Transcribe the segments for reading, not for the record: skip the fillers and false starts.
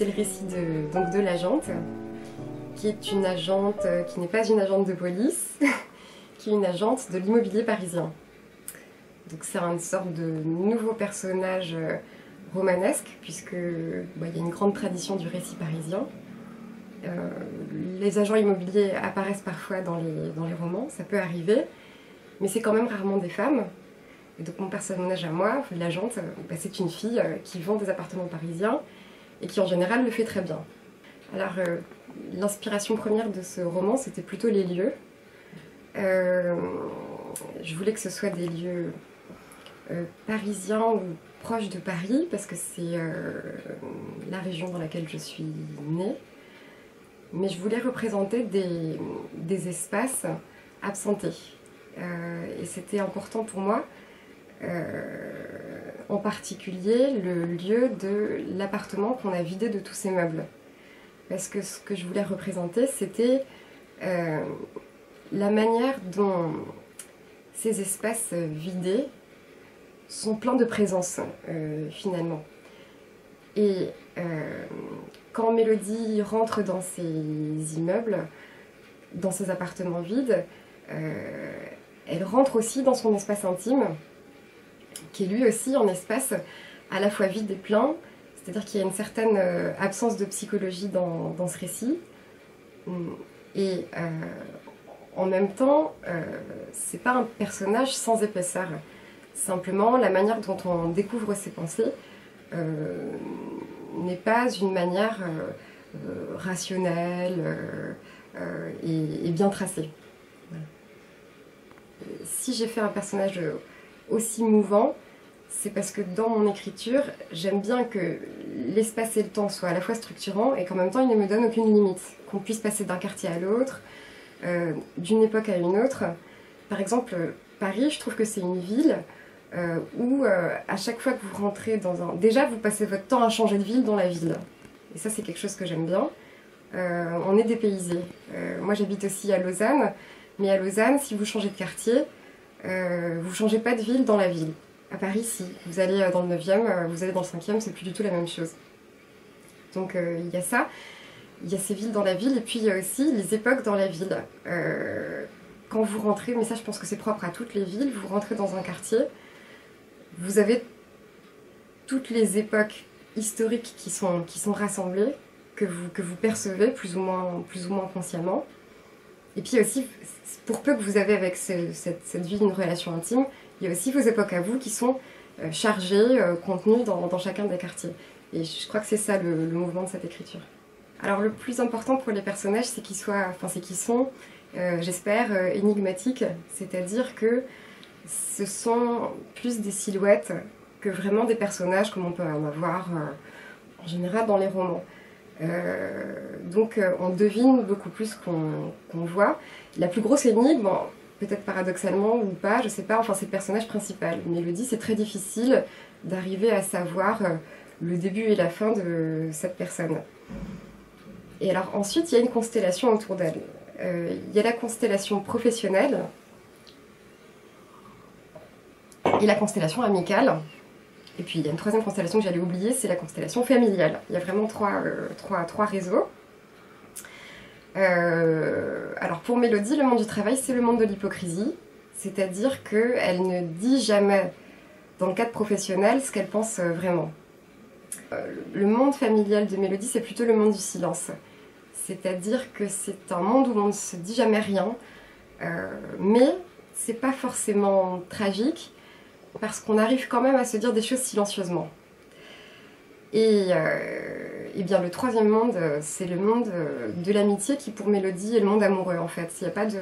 c'est le récit donc de l'agente, qui est une agente qui n'est pas une agente de police, qui est une agente de l'immobilier parisien. Donc c'est une sorte de nouveau personnage romanesque, puisque il y a une grande tradition du récit parisien. Les agents immobiliers apparaissent parfois dans les romans, ça peut arriver, mais c'est quand même rarement des femmes. Et donc mon personnage à moi, l'agente, c'est une fille qui vend des appartements parisiens et qui en général le fait très bien. Alors l'inspiration première de ce roman, c'était plutôt les lieux. Je voulais que ce soit des lieux parisiens ou proches de Paris, parce que c'est la région dans laquelle je suis née. Mais je voulais représenter des espaces absentés. Et c'était important pour moi, en particulier le lieu de l'appartement qu'on a vidé de tous ses meubles. Parce que ce que je voulais représenter, c'était la manière dont ces espaces vidés sont pleins de présence, finalement. Et quand Mélodie rentre dans ces immeubles, dans ces appartements vides, elle rentre aussi dans son espace intime, qui est lui aussi un espace à la fois vide et plein, c'est-à-dire qu'il y a une certaine absence de psychologie dans ce récit. Et en même temps, c'est pas un personnage sans épaisseur. Simplement, la manière dont on découvre ses pensées n'est pas une manière rationnelle et bien tracée. Voilà. Si j'ai fait un personnage aussi mouvant, c'est parce que dans mon écriture, j'aime bien que l'espace et le temps soient à la fois structurants et qu'en même temps, ils ne me donnent aucune limite. Qu'on puisse passer d'un quartier à l'autre, d'une époque à une autre. Par exemple, Paris, je trouve que c'est une ville où à chaque fois que vous rentrez dans un... Déjà, vous passez votre temps à changer de ville dans la ville. Et ça, c'est quelque chose que j'aime bien. On est dépaysé. Moi, j'habite aussi à Lausanne. Mais à Lausanne, si vous changez de quartier, vous ne changez pas de ville dans la ville. À Paris, si. Vous allez dans le 9e, vous allez dans le 5e, c'est plus du tout la même chose. Donc, il y a ça. Il y a ces villes dans la ville. Et puis, il y a aussi les époques dans la ville. Quand vous rentrez, mais ça, je pense que c'est propre à toutes les villes, vous rentrez dans un quartier, vous avez toutes les époques historiques qui sont rassemblées, que vous percevez plus ou moins consciemment. Et puis aussi, pour peu que vous avez avec cette ville une relation intime, il y a aussi vos époques à vous qui sont chargées, contenues dans chacun des quartiers. Et je crois que c'est ça le mouvement de cette écriture. Alors le plus important pour les personnages, c'est qu'ils sont, j'espère, énigmatiques, c'est-à-dire que ce sont plus des silhouettes que vraiment des personnages comme on peut en avoir en général dans les romans. Donc on devine beaucoup plus qu'on voit. La plus grosse énigme, bon, peut-être paradoxalement ou pas, je sais pas, enfin c'est le personnage principal. Mélodie, c'est très difficile d'arriver à savoir le début et la fin de cette personne. Et alors ensuite, il y a une constellation autour d'elle. Il y a la constellation professionnelle et la constellation amicale. Et puis il y a une troisième constellation que j'allais oublier, c'est la constellation familiale. Il y a vraiment trois réseaux. Alors pour Mélodie, le monde du travail, c'est le monde de l'hypocrisie. C'est-à-dire qu'elle ne dit jamais, dans le cadre professionnel, ce qu'elle pense vraiment. Le monde familial de Mélodie, c'est plutôt le monde du silence. C'est-à-dire que c'est un monde où on ne se dit jamais rien, mais c'est pas forcément tragique, parce qu'on arrive quand même à se dire des choses silencieusement. Et bien le troisième monde, c'est le monde de l'amitié qui pour Mélodie est le monde amoureux en fait. Il n'y a pas de...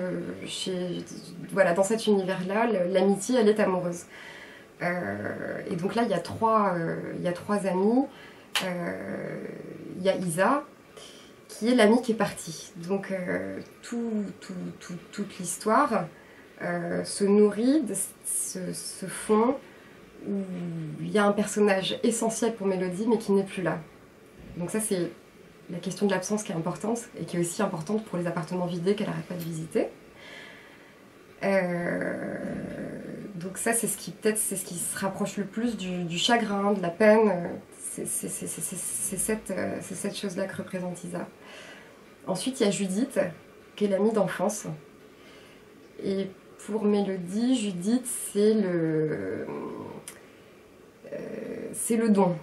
Voilà, dans cet univers-là, l'amitié elle est amoureuse. Et donc là il y a trois amis. Il y a Isa, qui est l'amie qui est partie. Donc toute l'histoire se nourrit de ce fond où il y a un personnage essentiel pour Mélodie mais qui n'est plus là. Donc ça c'est la question de l'absence qui est importante et qui est aussi importante pour les appartements vidés qu'elle n'arrête pas de visiter. Donc ça c'est ce qui se rapproche le plus du chagrin, de la peine, c'est cette chose-là que représente Isa. Ensuite, il y a Judith, qui est l'amie d'enfance. Et pour Mélodie, Judith, c'est le don.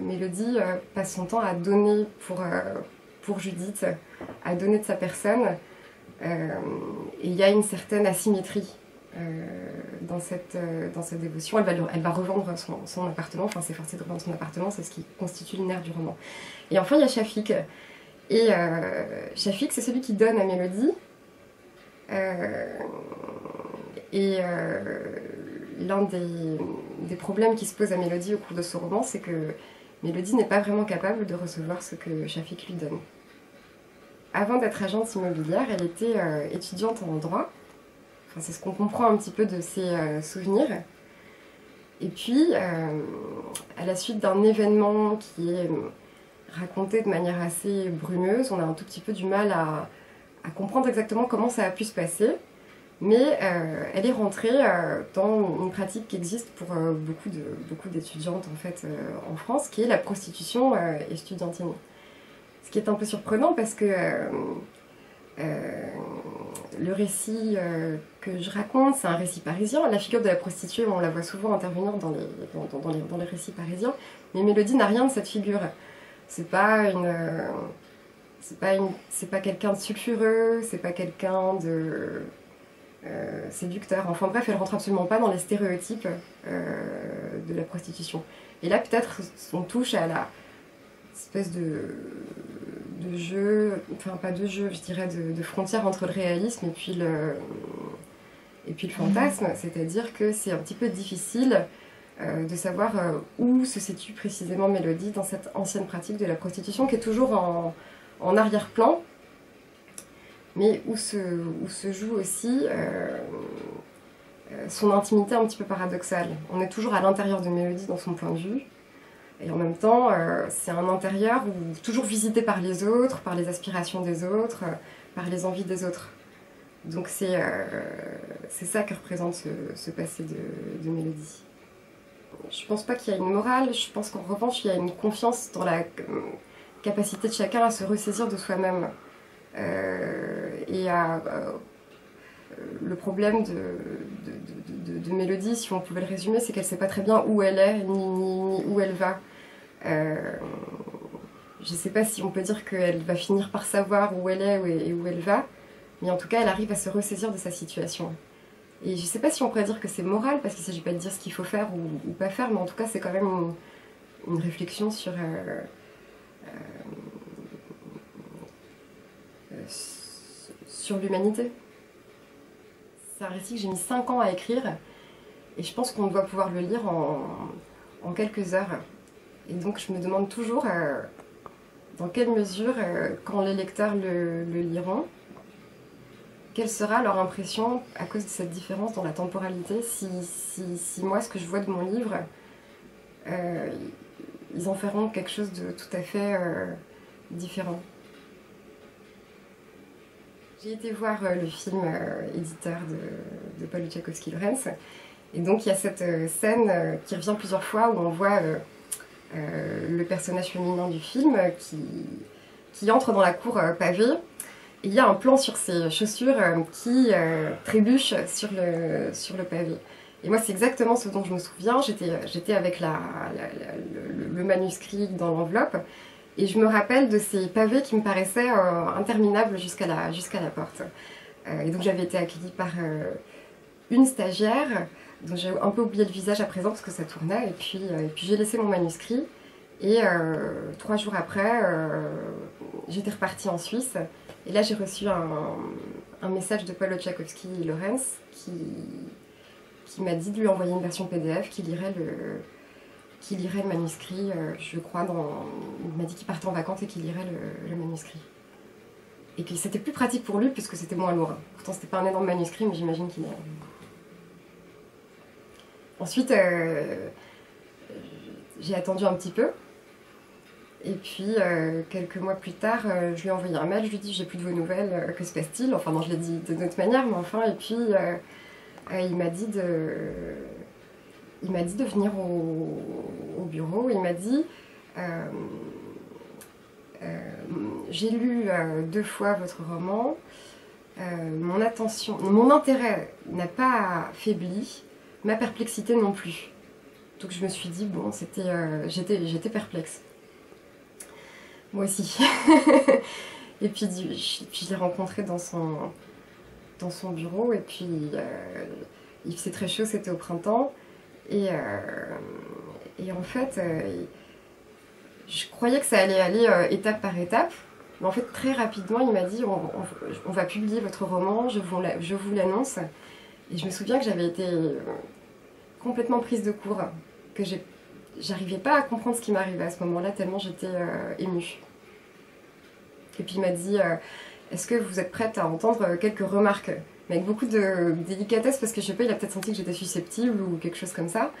Mélodie passe son temps à donner pour Judith, à donner de sa personne. Et il y a une certaine asymétrie dans cette dévotion. Elle va revendre son appartement, enfin c'est forcé de revendre son appartement, c'est ce qui constitue le nerf du roman. Et enfin il y a Shafik. Et Shafik, c'est celui qui donne à Mélodie. L'un des problèmes qui se posent à Mélodie au cours de ce roman, c'est que Mélodie n'est pas vraiment capable de recevoir ce que Shafik lui donne. Avant d'être agente immobilière, elle était étudiante en droit. Enfin, c'est ce qu'on comprend un petit peu de ses souvenirs. Et puis, à la suite d'un événement qui est raconté de manière assez brumeuse, on a un tout petit peu du mal à comprendre exactement comment ça a pu se passer. Mais elle est rentrée dans une pratique qui existe pour beaucoup d'étudiantes en fait, en France, qui est la prostitution estudiantine. Ce qui est un peu surprenant parce que le récit que je raconte, c'est un récit parisien. La figure de la prostituée, on la voit souvent intervenir dans les récits parisiens, mais Mélodie n'a rien de cette figure. C'est pas quelqu'un de sulfureux, c'est pas quelqu'un de séducteur. Enfin bref, elle rentre absolument pas dans les stéréotypes de la prostitution. Et là, peut-être, on touche à la espèce de jeu, enfin pas de jeu, je dirais de frontière entre le réalisme et puis le fantasme, c'est-à-dire que c'est un petit peu difficile de savoir où se situe précisément Mélodie dans cette ancienne pratique de la prostitution qui est toujours en arrière-plan, mais où se joue aussi son intimité un petit peu paradoxale. On est toujours à l'intérieur de Mélodie dans son point de vue, et en même temps, c'est un intérieur toujours visité par les autres, par les aspirations des autres, par les envies des autres. Donc c'est ça que représente ce passé de Mélodie. Je pense pas qu'il y a une morale, je pense qu'en revanche, il y a une confiance dans la capacité de chacun à se ressaisir de soi-même. Le problème de Mélodie, si on pouvait le résumer, c'est qu'elle ne sait pas très bien où elle est, ni où elle va. Je ne sais pas si on peut dire qu'elle va finir par savoir où elle est et où elle va, mais en tout cas, elle arrive à se ressaisir de sa situation. Et je ne sais pas si on pourrait dire que c'est moral, parce qu'il ne s'agit pas de dire ce qu'il faut faire ou pas faire, mais en tout cas, c'est quand même une réflexion sur l'humanité. C'est un récit que j'ai mis 5 ans à écrire, et je pense qu'on doit pouvoir le lire en quelques heures. Et donc je me demande toujours dans quelle mesure, quand les lecteurs le liront, quelle sera leur impression à cause de cette différence dans la temporalité, si moi, ce que je vois de mon livre, ils en feront quelque chose de tout à fait différent. J'ai été voir le film éditeur de Paul Tchaikovsky-Lorenz, et donc il y a cette scène qui revient plusieurs fois où on voit le personnage féminin du film qui entre dans la cour pavée, et il y a un plan sur ses chaussures qui trébuchent sur le pavé. Et moi, c'est exactement ce dont je me souviens. J'étais avec le manuscrit dans l'enveloppe, et je me rappelle de ces pavés qui me paraissaient interminables jusqu'à la porte. Et donc j'avais été accueillie par une stagiaire, dont j'ai un peu oublié le visage à présent parce que ça tournait, et puis j'ai laissé mon manuscrit, et 3 jours après, j'étais repartie en Suisse, et là j'ai reçu un message de Paul Tchaikovsky-Lorenz qui m'a dit de lui envoyer une version PDF, qui lirait le manuscrit, je crois, il m'a dit qu'il partait en vacances et qu'il lirait le manuscrit. Et que c'était plus pratique pour lui puisque c'était moins lourd. Pourtant c'était pas un énorme manuscrit, mais j'imagine qu'il est... Ensuite, j'ai attendu un petit peu. Et puis, quelques mois plus tard, je lui ai envoyé un mail, je lui ai dit j'ai plus de vos nouvelles, que se passe-t-il? Enfin non, je l'ai dit d'une autre manière, mais enfin, et puis il m'a dit il m'a dit de venir au bureau. Il m'a dit j'ai lu 2 fois votre roman. Mon intérêt n'a pas faibli, ma perplexité non plus. Donc je me suis dit, bon, j'étais perplexe. Moi aussi. Et puis je l'ai rencontré dans son bureau, et puis il faisait très chaud, c'était au printemps. Et en fait, je croyais que ça allait aller étape par étape. Mais en fait, très rapidement, il m'a dit on va publier votre roman, je vous l'annonce. Et je me souviens que j'avais été complètement prise de court, que j'arrivais pas à comprendre ce qui m'arrivait à ce moment-là, tellement j'étais émue. Et puis il m'a dit est-ce que vous êtes prête à entendre quelques remarques? Mais avec beaucoup de délicatesse, parce que je sais pas, il a peut-être senti que j'étais susceptible ou quelque chose comme ça.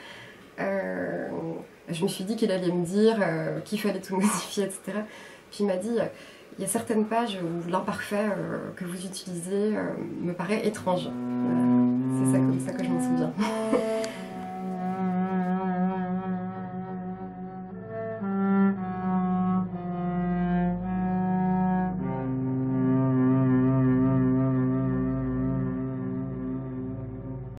Je me suis dit qu'il allait me dire qu'il fallait tout modifier, etc. Puis il m'a dit il y a certaines pages où l'imparfait que vous utilisez me paraît étrange. Voilà. C'est ça comme ça que je m'en souviens.